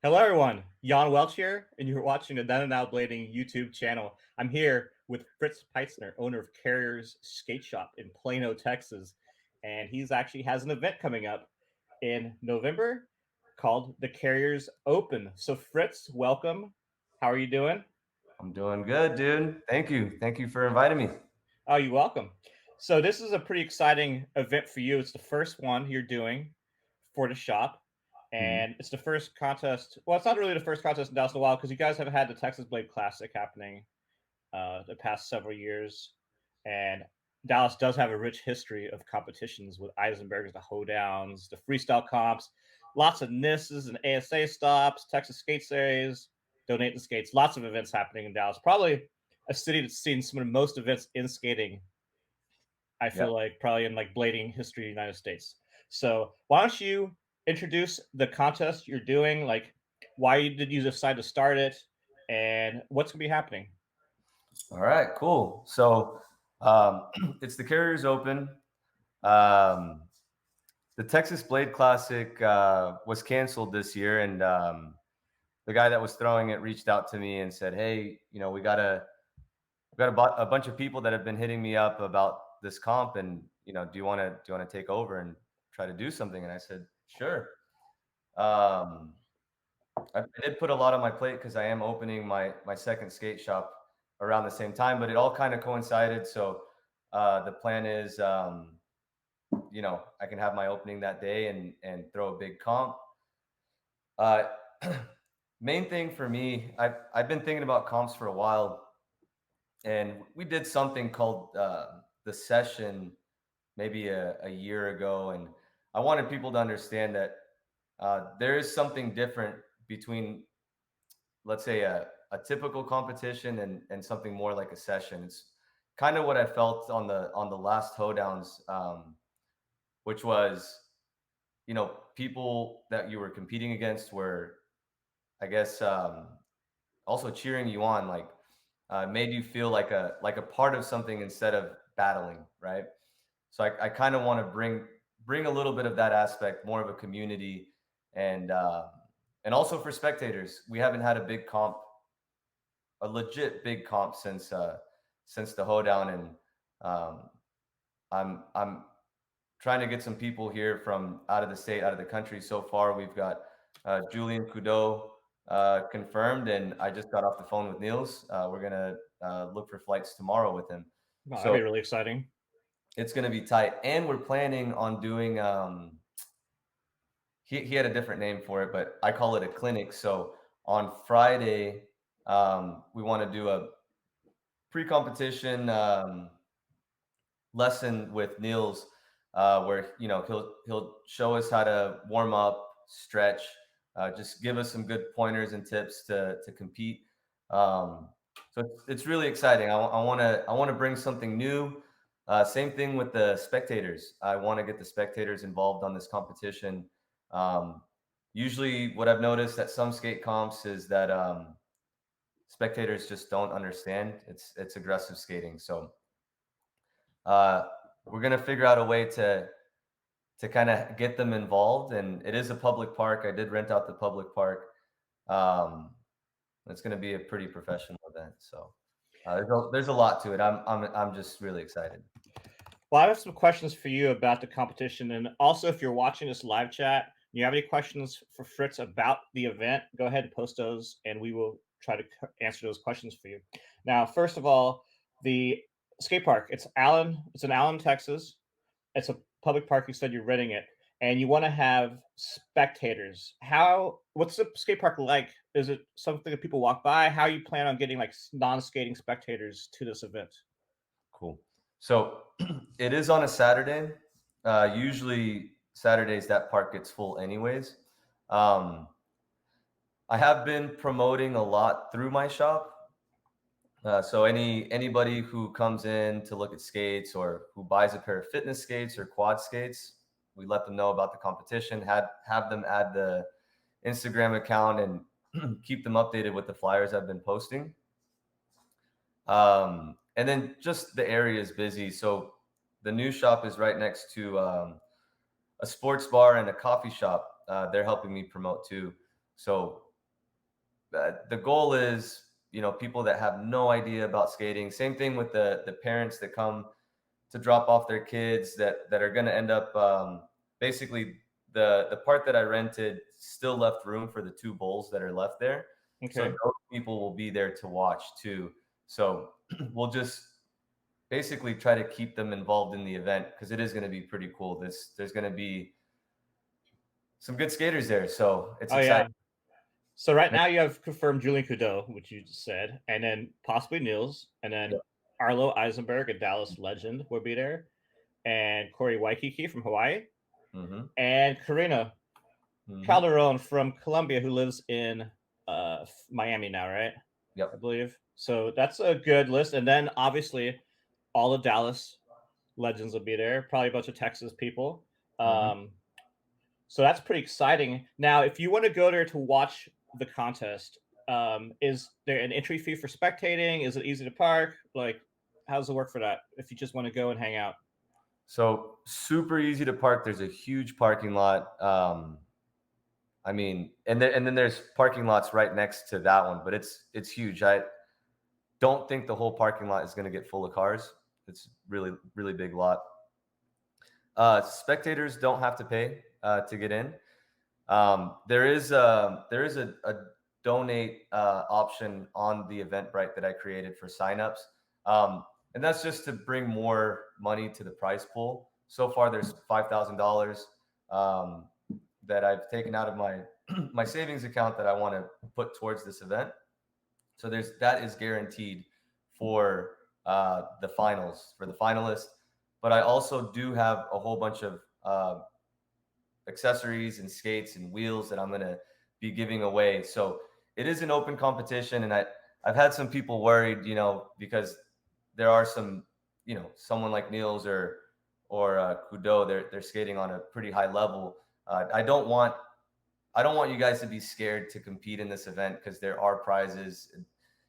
Hello, everyone. Jan Welch here, and you're watching the Then and Now Blading YouTube channel. I'm here with Fritz Peitzner, owner of Carrier's Skate Shop in Plano, Texas, and he's actually has an event coming up in November called the Carriers Open. So, Fritz, welcome. How are you doing? I'm doing good, dude. Thank you. Thank you for inviting me. Oh, you're welcome. So, this is a pretty exciting event for you. It's the first one you're doing for the shop. Mhm. And it's the first contest. Well, it's not really the first contest in Dallas in a while because you guys have had the Texas Blade Classic happening the past several years. And Dallas does have a rich history of competitions with Eisenberg's, the hoedowns, the freestyle comps, lots of NISs and ASA stops, Texas Skate Series, Donate the Skates, lots of events happening in Dallas. Probably a city that's seen some of the most events in skating, I Yeah. feel like, probably in like blading history in the United States. So why don't you introduce the contest you're doing, like why did you decide to start it, and what's gonna be happening? All right. Cool. So, um, it's the Carriers Open. Um, the Texas Blade Classic was canceled this year, and the guy that was throwing it reached out to me and said, "Hey, we got a bunch of people that have been hitting me up about this comp, and do you want to take over and try to do something?" And I said, "Sure." Um, I did put a lot on my plate because I am opening my second skate shop around the same time, but it all kind of coincided. So the plan is, I can have my opening that day and throw a big comp. Uh, Main thing for me, I've been thinking about comps for a while, and we did something called the session maybe a year ago, and I wanted people to understand that there is something different between, let's say, a typical competition and something more like a session. It's kind of what I felt on the last hoedowns, which was, people that you were competing against were, I guess, also cheering you on, like made you feel like a part of something instead of battling, right? So I kind of want to bring a little bit of that aspect, more of a community, and and also for spectators. We haven't had a legit big comp since the hoedown, and um, I'm trying to get some people here from out of the state, out of the country. So far, we've got Julien Cudot confirmed, and I just got off the phone with Niels. We're gonna look for flights tomorrow with him, Wow, that'd so be really exciting. it's gonna be tight. And we're planning on doing. He had a different name for it, but I call it a clinic. So on Friday, we want to do a pre-competition lesson with Niels, where he'll show us how to warm up, stretch, just give us some good pointers and tips to compete. Um, so it's really exciting. I want to bring something new. Same thing with the spectators. I want to get the spectators involved on this competition. Um, Usually, what I've noticed at some skate comps is that spectators just don't understand. It's aggressive skating. So uh, we're gonna figure out a way to kind of get them involved. And it is a public park. I did rent out the public park. Um, it's gonna be a pretty professional event. So there's a lot to it. I'm just really excited. Well, I have some questions for you about the competition, and also if you're watching this live chat, and you have any questions for Fritz about the event, go ahead and post those, and we will try to answer those questions for you. Now, first of all, the skate park. It's Allen. It's in Allen, Texas. It's a public park. You said you're renting it, and you want to have spectators. What's the skate park like? Is it something that people walk by? How you plan on getting like non-skating spectators to this event? Cool. So it is on a Saturday. Usually Saturdays that park gets full anyways. Um, I have been promoting a lot through my shop. So anybody who comes in to look at skates or who buys a pair of fitness skates or quad skates, we let them know about the competition. Have them add the Instagram account and keep them updated with the flyers I've been posting. And then just the area is busy. So the new shop is right next to a sports bar and a coffee shop. They're helping me promote too. So the goal is, people that have no idea about skating. Same thing with the parents that come to drop off their kids that are going to end up, basically the part that I rented still left room for the two bowls that are left there. So Okay. those people will be there to watch too. So we'll just basically try to keep them involved in the event because it is going to be pretty cool. There's going to be some good skaters there, so it's Oh exciting. yeah. So right now you have confirmed Julien Cudot, which you just said, and then possibly Niels, and Yeah. then Arlo Eisenberg, a Dallas legend, will be there, and Korey Waikiki from Hawaii, Mm-hmm. and Korina Mm-hmm. Calderon from Colombia, who lives in Miami now, right? I Yep. believe. So that's a good list, and then obviously all the Dallas legends will be there. Probably a bunch of Texas people. Mm-hmm. Um, so that's pretty exciting. Now, if you want to go there to watch the contest, is there an entry fee for spectating? Is it easy to park? Like, how does it work for that? If you just want to go and hang out. So super easy to park. There's a huge parking lot. I mean, and then there's parking lots right next to that one, but it's huge. I don't think the whole parking lot is going to get full of cars. It's really really big lot. Spectators don't have to pay to get in. There is a donate option on the Eventbrite that I created for signups, and that's just to bring more money to the prize pool. So far, there's $5,000 that I've taken out of my my savings account that I want to put towards this event. So that is guaranteed for the finals for the finalists. But I also do have a whole bunch of accessories and skates and wheels that I'm going to be giving away. So it is an open competition, and I've had some people worried, because there are some, someone like Niels or Cudot, they're skating on a pretty high level. I don't want you guys to be scared to compete in this event because there are prizes.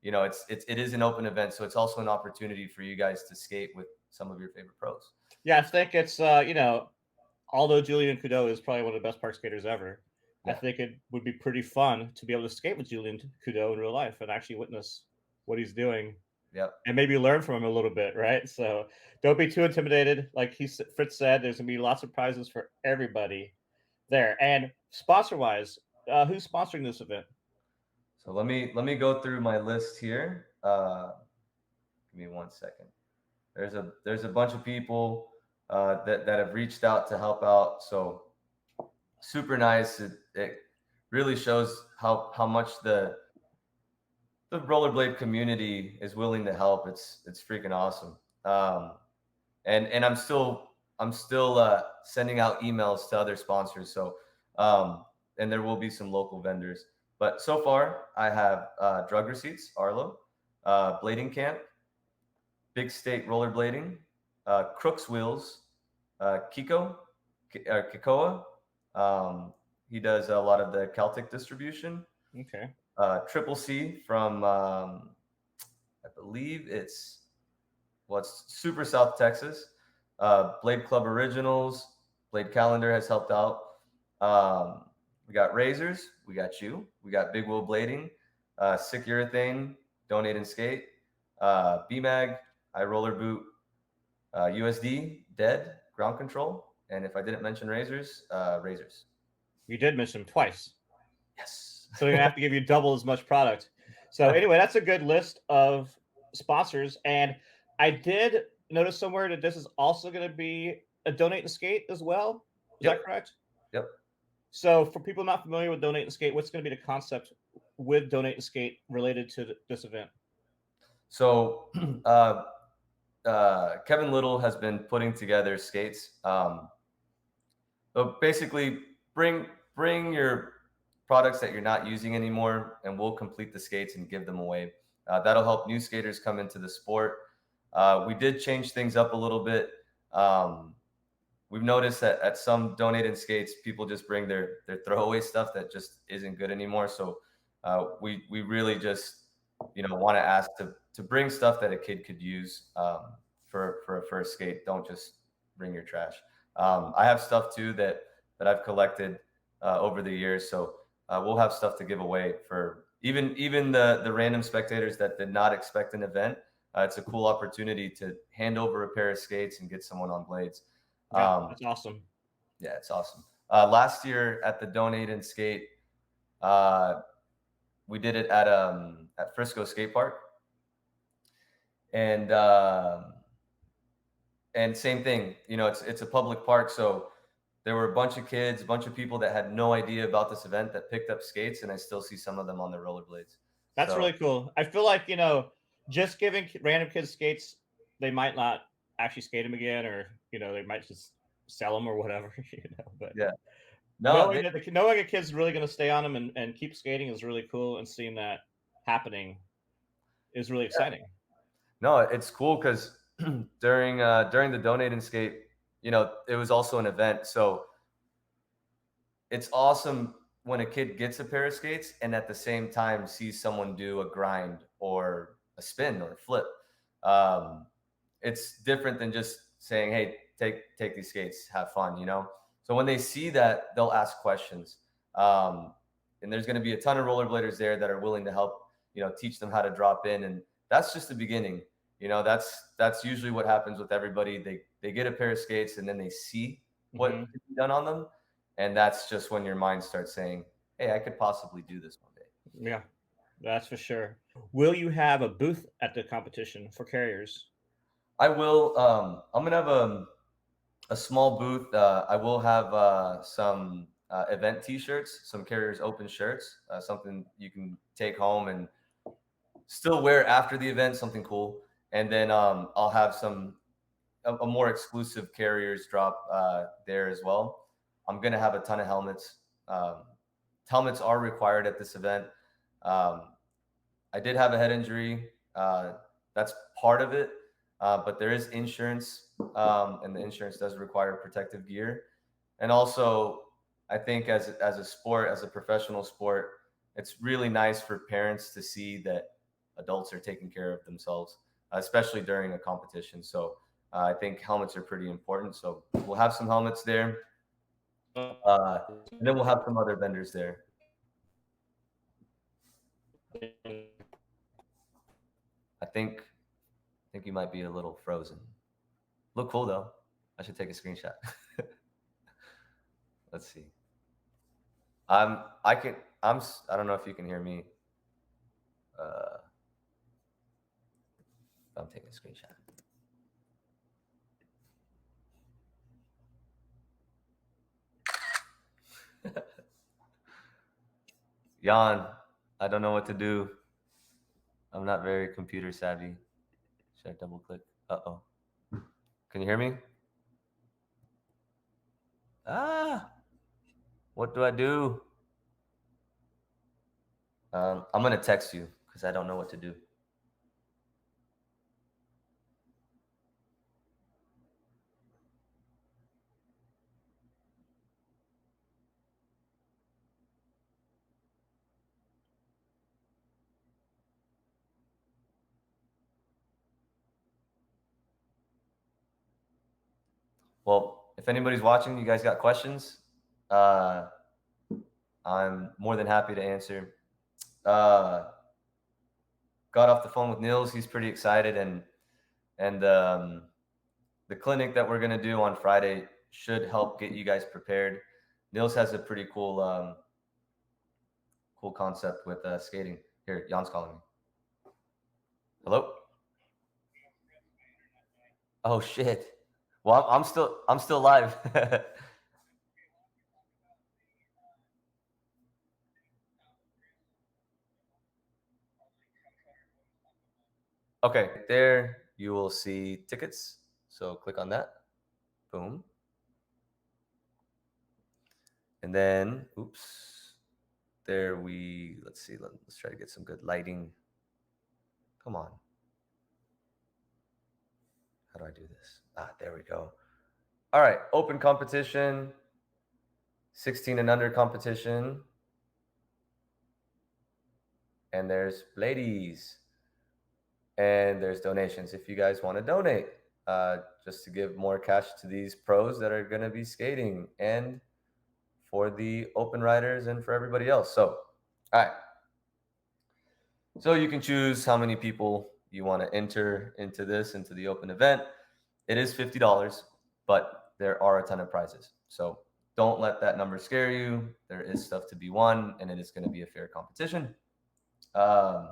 It is an open event, so it's also an opportunity for you guys to skate with some of your favorite pros. Yeah, I think it's although Julien Cudot is probably one of the best park skaters ever, I Yeah. think it would be pretty fun to be able to skate with Julien Cudot in real life and actually witness what he's doing Yep. and maybe learn from him a little bit, right? So don't be too intimidated. Like Fritz said, there's gonna be lots of prizes for everybody there. And sponsor wise, who's sponsoring this event? So let me go through my list here. Give me 1 second. There's a bunch of people that have reached out to help out. So super nice. It really shows how much the rollerblade community is willing to help. It's freaking awesome. And I'm still sending out emails to other sponsors. So and there will be some local vendors. But so far, I have drug receipts, Arlo, blading camp, Big State Rollerblading, Crooks Wheels, Kikoa. He does a lot of the Celtic distribution. Okay. Triple C from, I believe it's Super South Texas. Blade Club Originals, Blade Calendar has helped out. We got Razors, we got you, we got Big Wheel Blading, Sick Urethane, Donate and Skate, BMAG, I Roller Boot, USD, Dead, Ground Control, and if I didn't mention Razors, Razors. You did mention him twice. Yes. So they're gonna have to give you double as much product. So anyway, that's a good list of sponsors. And I did notice somewhere that this is also going to be a donate and skate as well. Is Yep. that correct? Yep. So for people not familiar with donate and skate, what's going to be the concept with donate and skate related to this event? So Kevin Little has been putting together skates. So basically, bring your products that you're not using anymore, and we'll complete the skates and give them away. That'll help new skaters come into the sport. We did change things up a little bit. We've noticed that at some donated skates, people just bring their throwaway stuff that just isn't good anymore. So we really just want to ask to bring stuff that a kid could use for a first skate. Don't just bring your trash. I have stuff too that I've collected over the years, so we'll have stuff to give away for even the random spectators that did not expect an event, it's a cool opportunity to hand over a pair of skates and get someone on blades. Yeah, that's awesome. Yeah, it's awesome. Last year at the Donate and Skate, we did it at Frisco Skatepark, and same thing. You know, it's a public park, so there were a bunch of kids, a bunch of people that had no idea about this event that picked up skates, and I still see some of them on the rollerblades. That's So really cool. I feel like, you know, just giving random kids skates, they might not actually skate them again, or, you know, they might just sell them or whatever, you know. But yeah, no, they, knowing a kid's really going to stay on them and keep skating is really cool, and seeing that happening is really exciting. no, it's cool because during the Donate and Skate, you know, it was also an event, so it's awesome when a kid gets a pair of skates and at the same time sees someone do a grind or a spin or a flip. It's different than just saying, "Hey, take these skates, have fun," you know. So when they see that, they'll ask questions, and there's going to be a ton of rollerbladers there that are willing to help, you know, teach them how to drop in, and that's just the beginning. You know, that's usually what happens with everybody. They get a pair of skates and then they see what can be done on them, and that's just when your mind starts saying, "Hey, I could possibly do this one day." Yeah, that's for sure. Will you have a booth at the competition for carriers? I will. I'm gonna have a small booth. I will have some event T-shirts, some Carriers Open shirts, something you can take home and still wear after the event, something cool. And then I'll have a more exclusive Carriers drop there as well. I'm gonna have a ton of helmets. Helmets are required at this event. I did have a head injury. That's part of it. But there is insurance, and the insurance does require protective gear. And also, I think as a sport, as a professional sport, it's really nice for parents to see that adults are taking care of themselves, especially during a competition. So I think helmets are pretty important. So we'll have some helmets there, and then we'll have some other vendors there. I think you might be a little frozen. Look cool though. I should take a screenshot. Let's see. I don't know if you can hear me. I'm taking a screenshot. Jan, I don't know what to do. I'm not very computer savvy. Should I double click? Uh-oh. Can you hear me? What do I do? I'm going to text you because I don't know what to do. Well, if anybody's watching, you guys got questions, I'm more than happy to answer. Got off the phone with Nils. He's pretty excited, and the clinic that we're gonna do on Friday should help get you guys prepared. Nils has a pretty cool cool concept with skating. Here, Jan's calling me. Hello. Oh shit. Well, I'm still live. Okay, there you will see tickets. So click on that. Boom. And then, oops, there let's see, let's try to get some good lighting. Come on. How do I do this? There we go. All right, open competition, 16 and under competition. And there's ladies. And there's donations if you guys want to donate, just to give more cash to these pros that are going to be skating, and for the open riders and for everybody else. So, all right. So you can choose how many people you want to enter into the open event. It is $50, but there are a ton of prizes. So don't let that number scare you. There is stuff to be won, and it is going to be a fair competition. Um,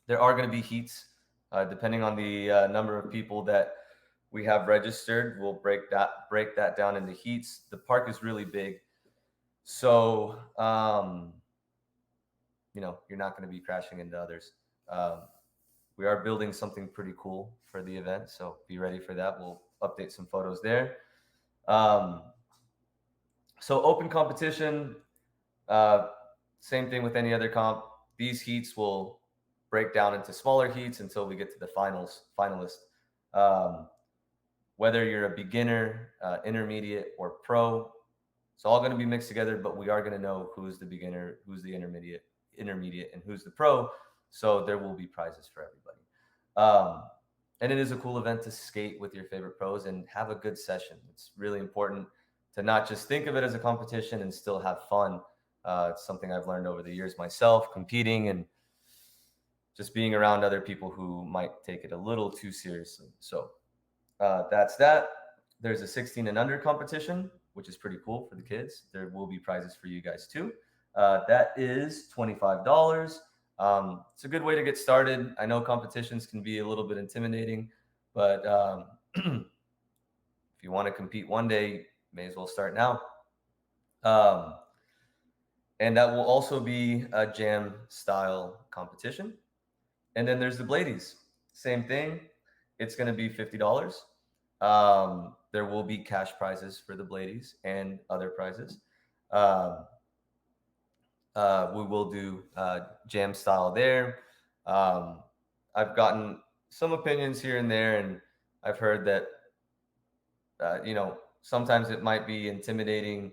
there are going to be heats, depending on the number of people that we have registered. We'll break that down into heats. The park is really big, so you're not going to be crashing into others. Um, we are building something pretty cool for the event, so be ready for that. We'll update some photos there. Um, so open competition, same thing with any other comp. These heats will break down into smaller heats until we get to the finalist. Whether you're a beginner, intermediate, or pro, it's all going to be mixed together, but we are going to know who's the beginner, who's the intermediate, and who's the pro. So there will be prizes for everybody. And it is a cool event to skate with your favorite pros and have a good session. It's really important to not just think of it as a competition and still have fun. It's something I've learned over the years myself, competing and just being around other people who might take it a little too seriously. So that's that. There's a 16 and under competition, which is pretty cool for the kids. There will be prizes for you guys too. That is $25. It's a good way to get started. I know competitions can be a little bit intimidating, but if you want to compete one day, you may as well start now. And that will also be a jam style competition. And then there's the Bladies. Same thing. It's going to be $50. There will be cash prizes for the Bladies and other prizes. We will do jam style there. I've gotten some opinions here and there, and I've heard that sometimes it might be intimidating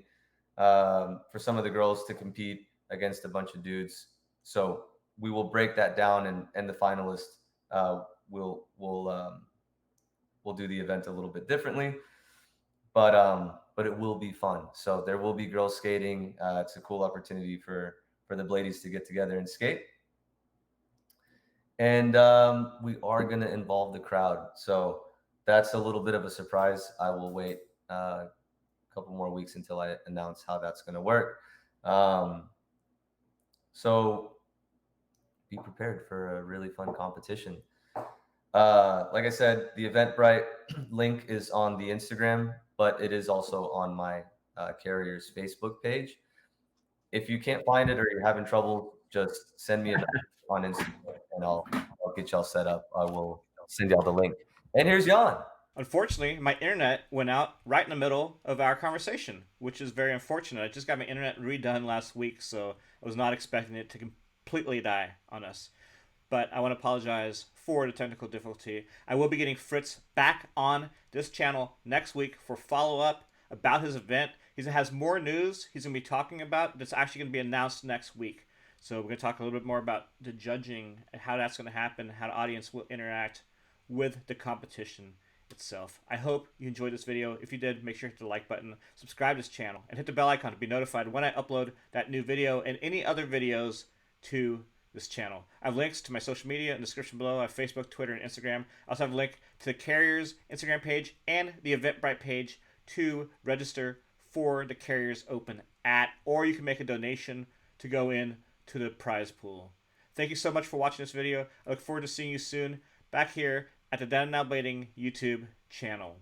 for some of the girls to compete against a bunch of dudes. So we will break that down, and the finalists will do the event a little bit differently. But it will be fun. So there will be girls skating. It's a cool opportunity for the Bladies to get together and skate. And we are going to involve the crowd. So that's a little bit of a surprise. I will wait a couple more weeks until I announce how that's going to work. So be prepared for a really fun competition. Like I said, the Eventbrite link is on the Instagram, but it is also on my carrier's Facebook page. If you can't find it or you're having trouble, just send me a message on Instagram and I'll get y'all set up. I will send y'all the link. And here's Jan. Unfortunately, my internet went out right in the middle of our conversation, which is very unfortunate. I just got my internet redone last week, so I was not expecting it to completely die on us. But I want to apologize for the technical difficulty. I will be getting Fritz back on this channel next week for follow-up about his event. He has more news he's going to be talking about that's actually going to be announced next week. So we're going to talk a little bit more about the judging and how that's going to happen, how the audience will interact with the competition itself. I hope you enjoyed this video. If you did, make sure to hit the like button, subscribe to this channel, and hit the bell icon to be notified when I upload that new video and any other videos to this channel. I have links to my social media in the description below. I have Facebook, Twitter, and Instagram. I also have a link to the Carrier's Instagram page and the Eventbrite page to register for the Carrier's Open or you can make a donation to go in to the prize pool. Thank you so much for watching this video. I look forward to seeing you soon back here at the Down and Out Blading YouTube channel.